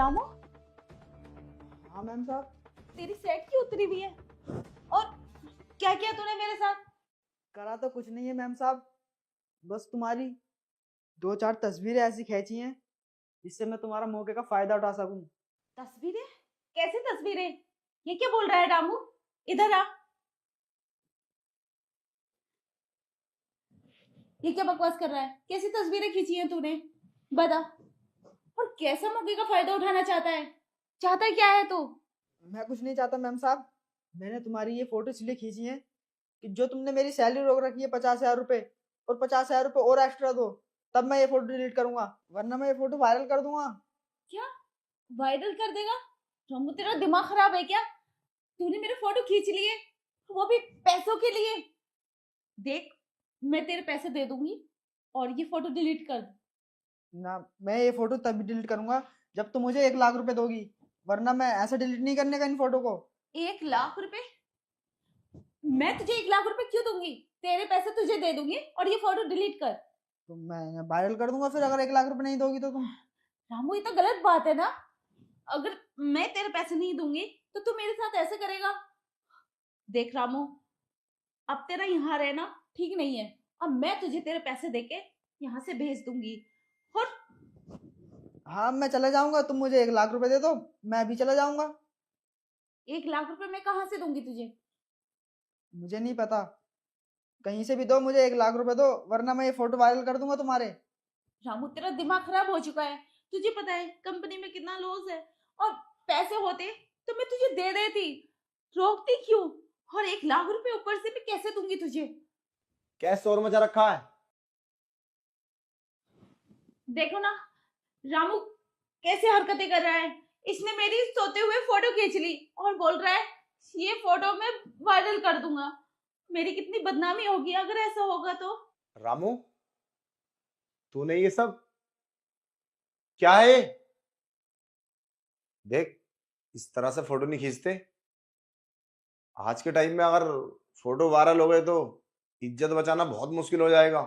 रामू, हाँ मैम साहब। तेरी सेट क्यों उतरी हुई है? और क्या किया तूने मेरे साथ? करा तो कुछ नहीं है मैम साहब, बस तुम्हारी 2-4 तस्वीरें ऐसी खींची हैं जिससे मैं तुम्हारा मौके का फायदा उठा सकूं। तस्वीरें? कैसी तस्वीरें? ये क्या बोल रहा है रामू? इधर आ। ये क्या बकवास कर रहा है? कैसी तस्वीरें खींची हैं तूने? बता। और कैसा मौके का फायदा उठाना चाहता है? चाहता क्या है तू? मैं कुछ नहीं चाहता मैम साहब, मैंने तुम्हारी ये फोटो इसलिए खींची है कि जो तुमने मेरी सैलरी रोक रखी है 50,000 रुपए, और 50,000 रुपए और एक्स्ट्रा दो, तब मैं ये फोटो डिलीट करूंगा, वरना मैं ये फोटो वायरल कर दूंगा। क्या वायरल कर देगा? रामू, तेरा दिमाग खराब है क्या? तूने मेरे फोटो खींच लिए, वो भी पैसों के लिए। देख, मैं तेरे पैसे दे दूंगी और ये फोटो डिलीट कर दे। ना, मैं ये फोटो तभी डिलीट करूंगा जब तुम मुझे 1 लाख रुपए दोगी, वरना मैं ऐसे डिलीट नहीं करने का इन फोटो को। 1 लाख रुपए? मैं तुझे 1 लाख रुपए क्यों दूंगी? तेरे पैसे तुझे दे दूंगी और ये फोटो डिलीट कर। तो मैं वायरल कर दूंगा फिर, अगर 1 लाख रुपए नहीं दोगी तो तुम। रामू, ये तो गलत बात है ना। अगर मैं तेरे पैसे नहीं दूंगी तो तू मेरे साथ ऐसे करेगा? देख रामू, अब तेरा यहाँ रहना ठीक नहीं है। अब मैं तुझे तेरे पैसे देके यहाँ से भेज दूंगी। और हाँ मैं चला जाऊंगा, तुम मुझे 1 लाख रुपए दे दो, मैं भी चला जाऊंगा। 1 लाख रुपए मैं कहाँ से दूंगी तुझे? मुझे नहीं पता, कहीं से भी दो, मुझे 1 लाख रुपए दो, वरना मैं ये फोटो वायरल कर दूंगा तुम्हारे। रामू, तेरा दिमाग खराब हो चुका है। तुझे पता है कंपनी में कितना लॉस है, और पैसे होते तो मैं तुझे दे देती। रोकती क्यों? और 1 लाख रुपए ऊपर से मैं कैसे दूंगी तुझे? क्या शोर मचा रखा है? देखो ना रामू, कैसे हरकतें कर रहा है। इसने मेरी सोते हुए फोटो खींच ली और बोल रहा है ये फोटो मैं वायरल कर दूंगा। मेरी कितनी बदनामी होगी अगर ऐसा होगा तो। रामू, तूने ये सब क्या है? देख, इस तरह से फोटो नहीं खींचते। आज के टाइम में अगर फोटो वायरल हो गए तो इज्जत बचाना बहुत मुश्किल हो जाएगा।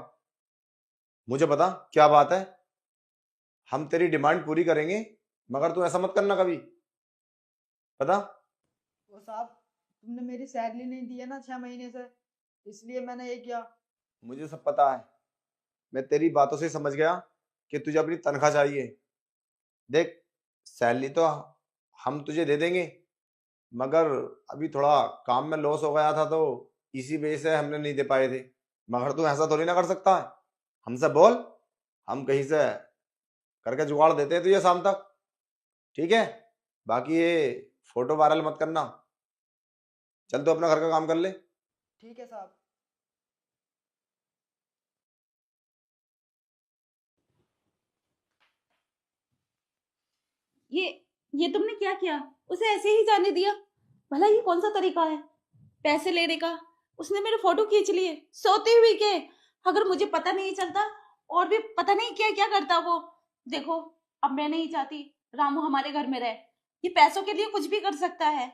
मुझे पता क्या बात है, हम तेरी डिमांड पूरी करेंगे, मगर तू ऐसा मत करना कभी, पता? वो साहब, तुमने मेरी सैलरी नहीं दी है ना 6 महीने से, इसलिए मैंने ये किया। मुझे सब पता है, मैं तेरी बातों से समझ गया कि तुझे अपनी तनख्वाह चाहिए। देख, सैलरी तो हम तुझे दे देंगे, मगर अभी थोड़ा काम में लॉस हो गया था तो इसी वजह से हमने नहीं दे पाए थे। मगर तू ऐसा थोड़ी ना कर सकता है, हमसे बोल, हम कहीं से करके जुगाड़ देते हैं तुझे शाम तक, ठीक है? बाकी ये फोटो वायरल मत करना। चल, तू अपना घर का काम कर ले। ठीक है साहब। ये तुमने क्या किया? उसे ऐसे ही जाने दिया? भला ये कौन सा तरीका है पैसे लेने का? उसने मेरे फोटो खींच लिए सोते हुए के। अगर मुझे पता नहीं चलता और भी पता नहीं क्या क्या करता वो। देखो, अब मैं नहीं चाहती रामू हमारे घर में रहे। ये पैसों के लिए कुछ भी कर सकता है।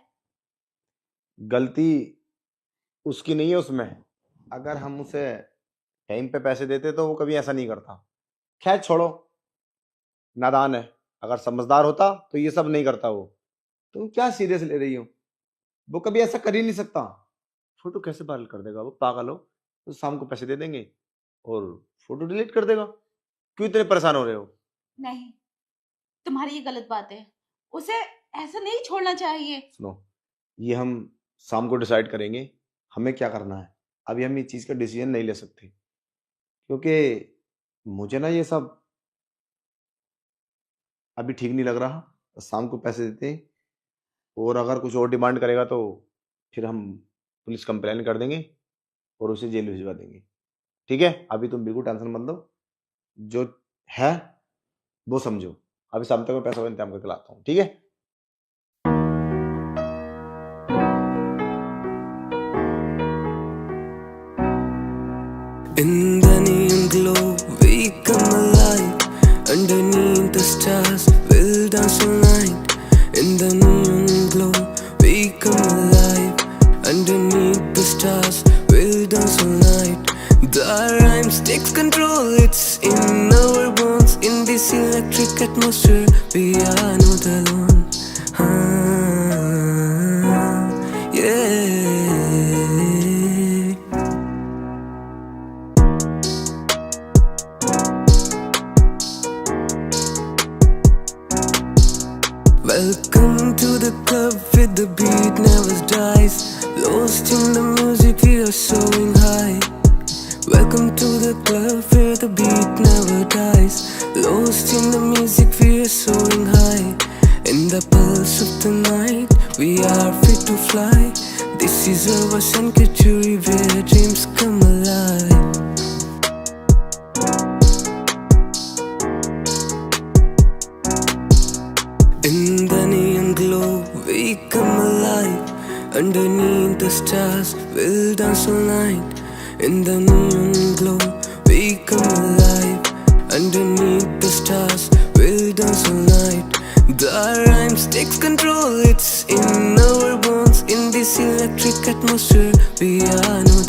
गलती उसकी नहीं है उसमें, अगर हम उसे टाइम पे पैसे देते तो वो कभी ऐसा नहीं करता। खैर छोड़ो, नादान है, अगर समझदार होता तो ये सब नहीं करता वो। तुम क्या सीरियस ले रही हो? वो कभी ऐसा कर ही नहीं सकता। फोटो कैसे वायरल कर देगा? वो पागल हो? तो शाम को पैसे दे देंगे और फोटो डिलीट कर देगा। क्यों इतने परेशान हो रहे हो? नहीं, तुम्हारी ये गलत बात है। उसे ऐसा नहीं छोड़ना चाहिए। सुनो, ये हम शाम को डिसाइड करेंगे हमें क्या करना है। अभी हम इस चीज का डिसीजन नहीं ले सकते, क्योंकि मुझे ना ये सब अभी ठीक नहीं लग रहा। तो शाम को पैसे देते हैं, और अगर कुछ और डिमांड करेगा तो फिर हम पुलिस कंप्लेन कर देंगे और उसे जेल भिजवा देंगे, ठीक है? अभी तुम बिल्कुल टेंशन मत लो, जो है वो समझो। अभी शाम तक मैं पैसा का इंतजाम करके लाता हूँ, ठीक है? In the neon glow, we come alive. Underneath the stars, we'll dance all night. In the neon glow, we come alive. Underneath the stars, we'll dance all night. The rhymes takes control, it's in our bones. In this this electric atmosphere. We are not alone. Yeah. Welcome to the club where the beat never dies. Lost in the music, we are soaring high. Welcome to the club where the beat never dies. Lost in the music, we are soaring high. In the pulse of the night, we are free to fly. This is our sanctuary where dreams come alive. In the neon glow, we come alive. Underneath the stars, we'll dance all night. In the neon glow, we come alive. Underneath the stars, we'll dance all night. The rhymes takes control, it's in our bones. In this electric atmosphere, we are no